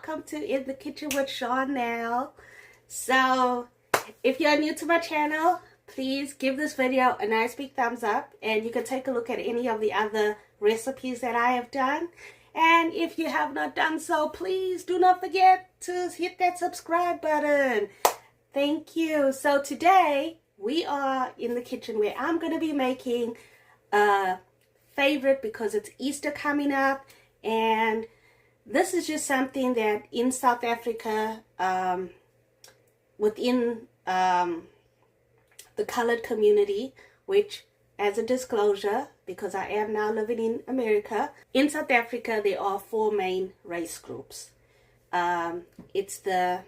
welcome to In the Kitchen with Chanel. So if you're new to my channel, please give this video a nice big thumbs up, and you can take a look at any of the other recipes that I have done. And if you have not done so, please do not forget to hit that subscribe button. Thank you. So today we are in the kitchen where I'm going to be making a favorite because it's Easter coming up, and this is just something that in South Africa, within the colored community, which, as a disclosure, because I am now living in America, in South Africa there are four main race groups. It's the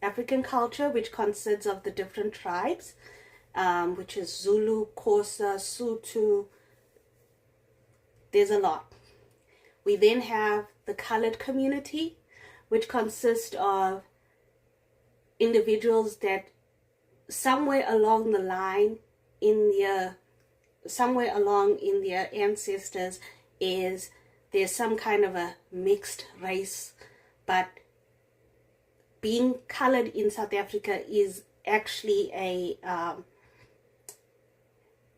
African culture, which consists of the different tribes, which is Zulu, Xhosa, Sotho. There's a lot. We then have the colored community, which consists of individuals that somewhere along the line in their ancestors there's some kind of a mixed race, but being colored in South Africa is actually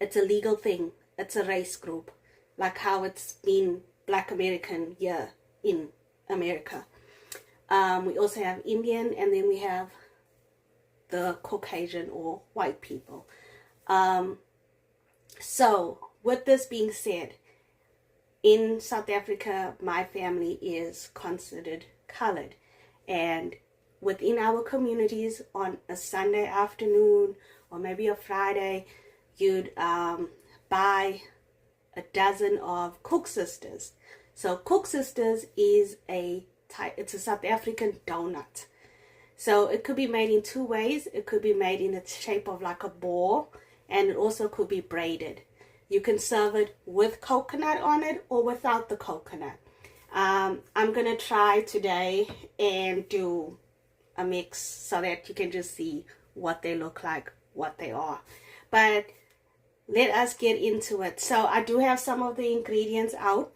it's a legal thing. It's a race group, like how it's been Black American here in America. We also have Indian, and then we have the Caucasian or white people. So with this being said, in South Africa, my family is considered colored, and within our communities on a Sunday afternoon or maybe a Friday, you'd buy a dozen of Koeksisters. So Koeksisters is it's a South African donut. So it could be made in two ways. It could be made in the shape of like a ball, and it also could be braided. You can serve it with coconut on it or without the coconut. I'm gonna try today and do a mix so that you can just see what they look like, what they are. But let us get into it. So I do have some of the ingredients out,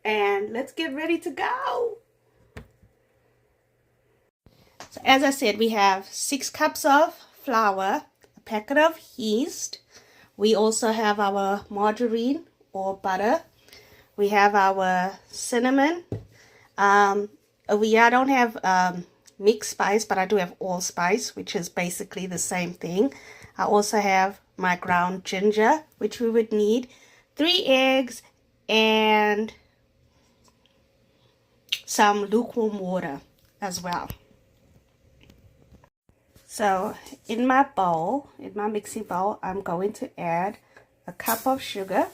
and let's get ready to go. So as I said, we have 6 cups of flour, a packet of yeast. We also have our margarine or butter. We have our cinnamon. I don't have mixed spice, but I do have allspice, which is basically the same thing. I also have my ground ginger, which we would need, 3 eggs, and some lukewarm water as well. So in my bowl, in my mixing bowl, I'm going to add a cup of sugar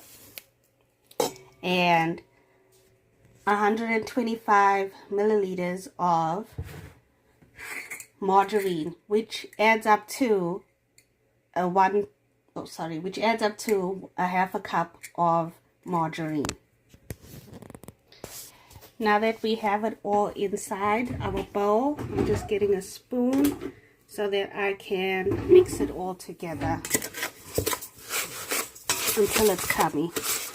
and 125 milliliters of margarine, which adds up to a half a cup of margarine. Now that we have it all inside our bowl, I'm just getting a spoon so that I can mix it all together until it's crummy.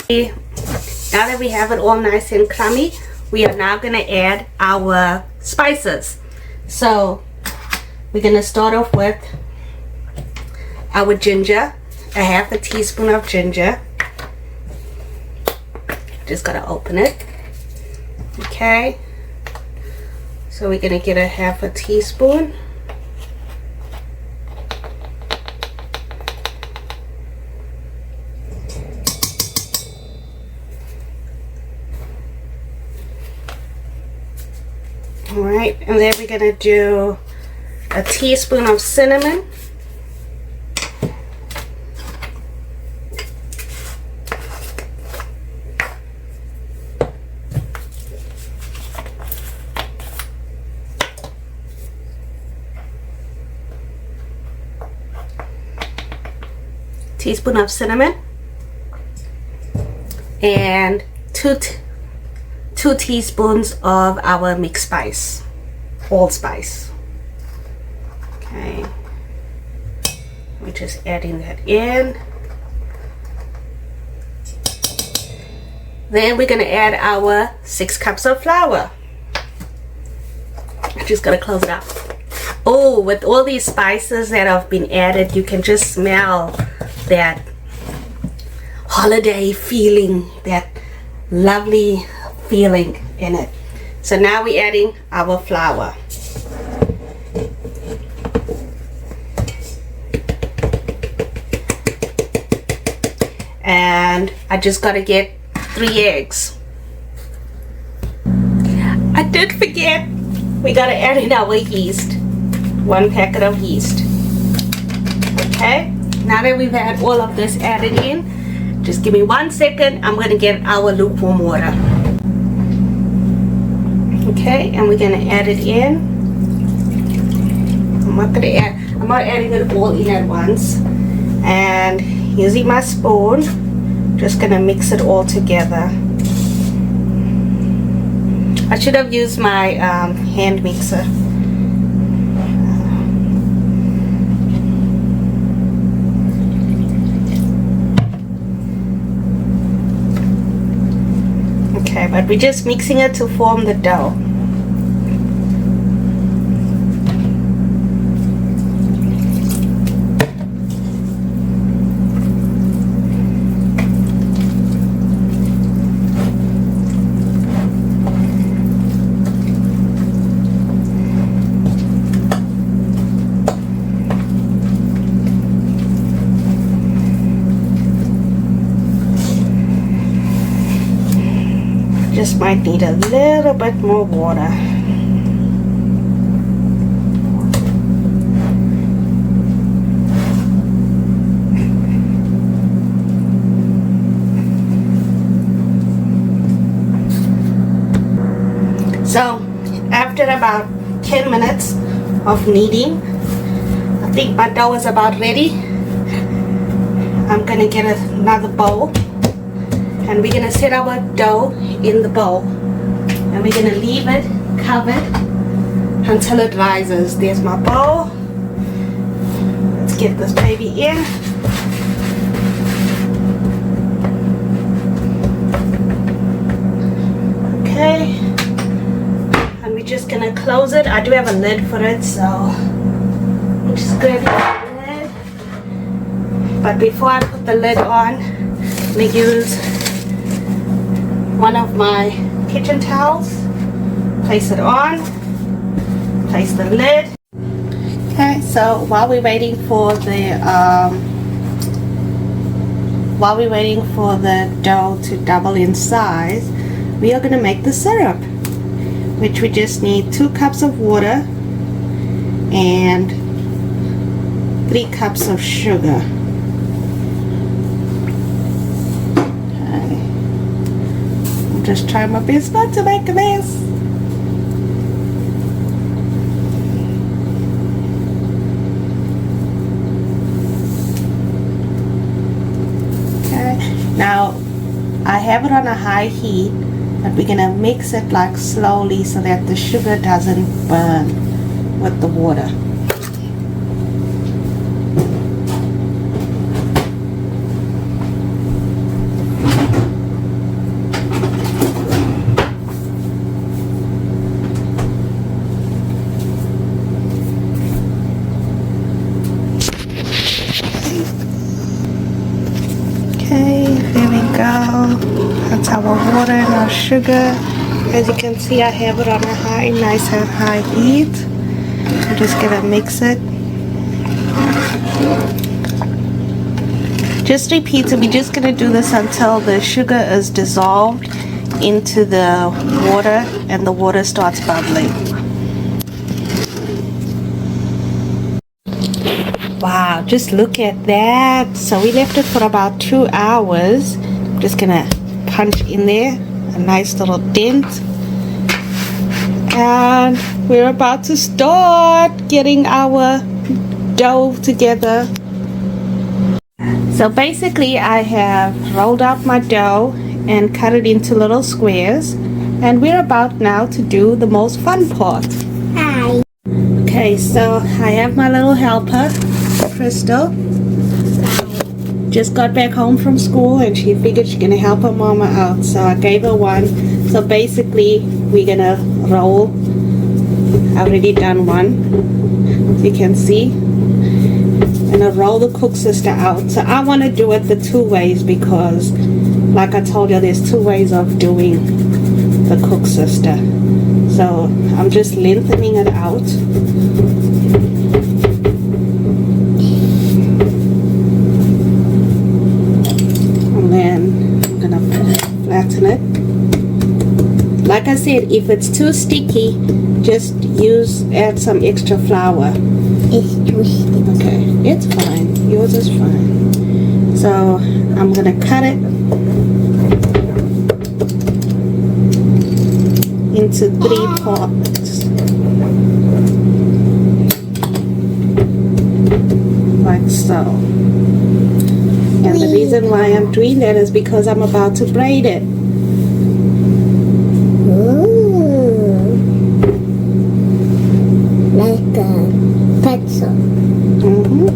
Now that we have it all nice and crummy, we are now going to add our spices. So we're going to start off with our ginger, a half a teaspoon of ginger. Just got to open it. Okay, so we're going to get a half a teaspoon. Alright, and then we're going to do a teaspoon of cinnamon. Teaspoon of cinnamon, and two teaspoons of our mixed spice, allspice. Okay, we're just adding that in. Then we're going to add our 6 cups of flour. Just gotta close it up. Oh, with all these spices that have been added, you can just smell that holiday feeling, that lovely feeling in it. So now we're adding our flour. And I just gotta get 3 eggs. I did forget, we gotta add in our yeast. 1 packet of yeast. Okay, now that we've had all of this added in, just give me 1 second. I'm gonna get our lukewarm water. Okay, and we're gonna add it in. I'm not adding it all in at once. And using my spoon, just gonna mix it all together. I should have used my hand mixer. Okay, but we're just mixing it to form the dough. Just might need a little bit more water. So after about 10 minutes of kneading, I think my dough is about ready. I'm gonna get another bowl. And we're going to set our dough in the bowl. And we're going to leave it covered until it rises. There's my bowl. Let's get this baby in. Okay. And we're just going to close it. I do have a lid for it, so I'm just grabbing the lid. But before I put the lid on, I'm going to use one of my kitchen towels, place it on, place the lid. Okay, so while we're waiting for the dough to double in size, we are going to make the syrup, which we just need 2 cups of water and 3 cups of sugar. Just try my best not to make a mess. Okay, now I have it on a high heat, but we're gonna mix it like slowly so that the sugar doesn't burn with the water. Okay, there we go. That's our water and our sugar. As you can see, I have it on a nice and high heat. I'm just gonna mix it. Just repeat it. We're just gonna do this until the sugar is dissolved into the water and the water starts bubbling. Wow, just look at that. So we left it for about 2 hours. I'm just gonna punch in there a nice little dent. And we're about to start getting our dough together. So basically I have rolled out my dough and cut it into little squares. And we're about now to do the most fun part. Hi. Okay, so I have my little helper, Crystal. Just got back home from school and she figured she's gonna help her mama out, so I gave her one. So basically we're gonna roll I've already done one, as you can see. And I roll the Koeksister out. So I want to do it the two ways because, like I told you, there's two ways of doing the Koeksister. So I'm just lengthening it out. And then I'm gonna flatten it. Like I said, if it's too sticky, just add some extra flour. It's too sticky. Okay, it's fine. Yours is fine. So I'm gonna cut it into 3 parts, like so. And the reason why I'm doing that is because I'm about to braid it. Ooh. Like a pretzel.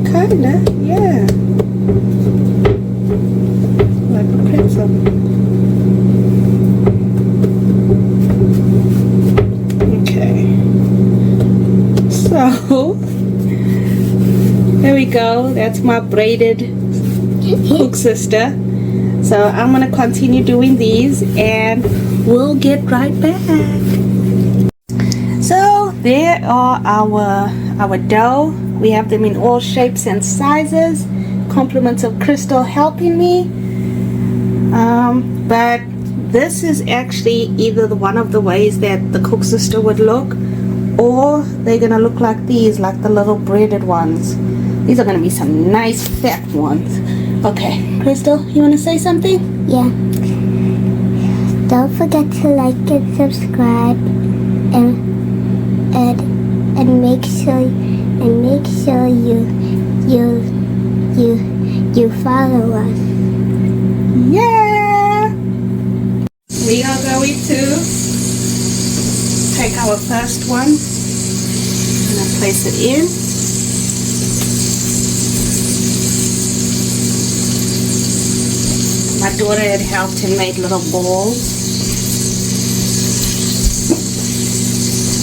Kinda, yeah. Like a pretzel. Okay. So, there we go. That's my braided Koeksister. So I'm gonna continue doing these and we'll get right back. So there are our dough. We have them in all shapes and sizes. Compliments of Crystal helping me. But this is actually either one of the ways that the Koeksister would look, or they're gonna look like these, like the little breaded ones. These are gonna be some nice fat ones. Okay, Crystal, you wanna say something? Yeah. Don't forget to like and subscribe, and make sure you follow us. Yeah! We are going to take our first one and place it in. My daughter had helped and made little balls.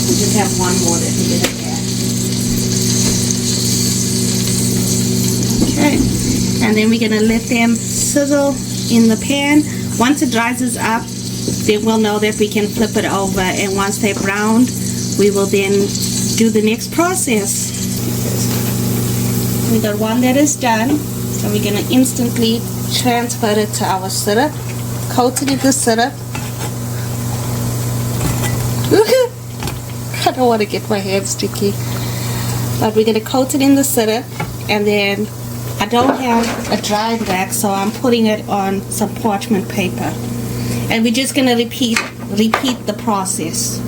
We just have one more that we didn't add. Okay, and then we're gonna let them sizzle in the pan. Once it rises up, then we'll know that we can flip it over, and once they're browned, we will then do the next process. We got one that is done, so we're gonna instantly transfer it to our syrup, coat it in the syrup. I don't want to get my hands sticky, but we're gonna coat it in the syrup, and then I don't have a dry wax, so I'm putting it on some parchment paper, and we're just gonna repeat the process.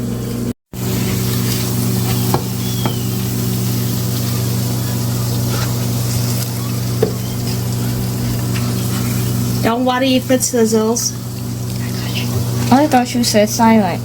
Don't worry if it sizzles. I thought you said silent.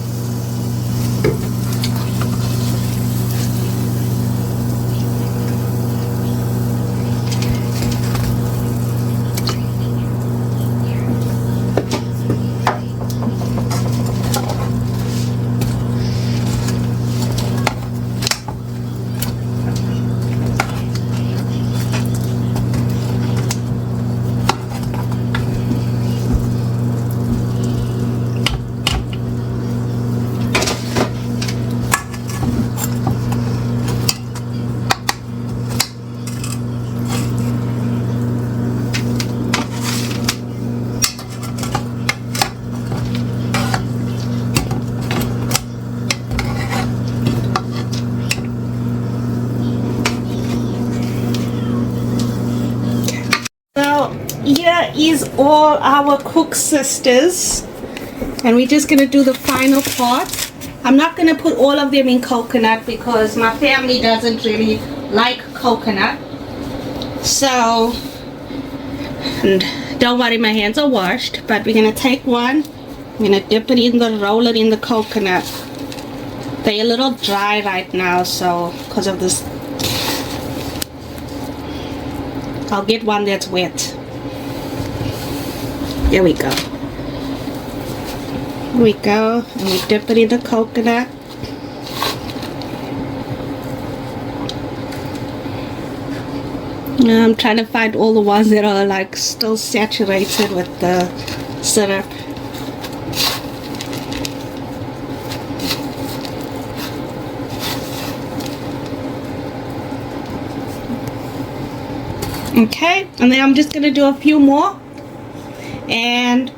Here is all our Koeksisters, and we're just gonna do the final part. I'm not gonna put all of them in coconut because my family doesn't really like coconut. So, and don't worry, my hands are washed, but we're gonna take one, I'm gonna dip it in roll it in the coconut. They're a little dry right now, so because of this, I'll get one that's wet. There we go. Here we go, and we dip it in the coconut. I'm trying to find all the ones that are like still saturated with the syrup. Okay, and then I'm just going to do a few more and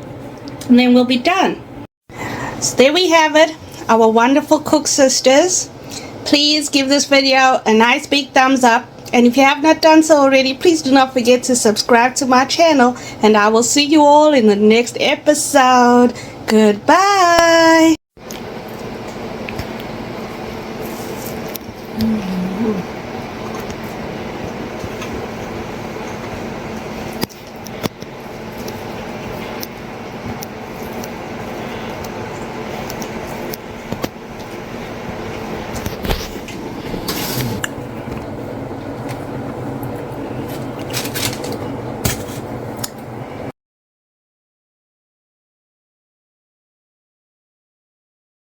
then we'll be done. So there we have it, our wonderful Koeksisters. Please give this video a nice big thumbs up, and if you have not done so already, please do not forget to subscribe to my channel, and I will see you all in the next episode. Goodbye.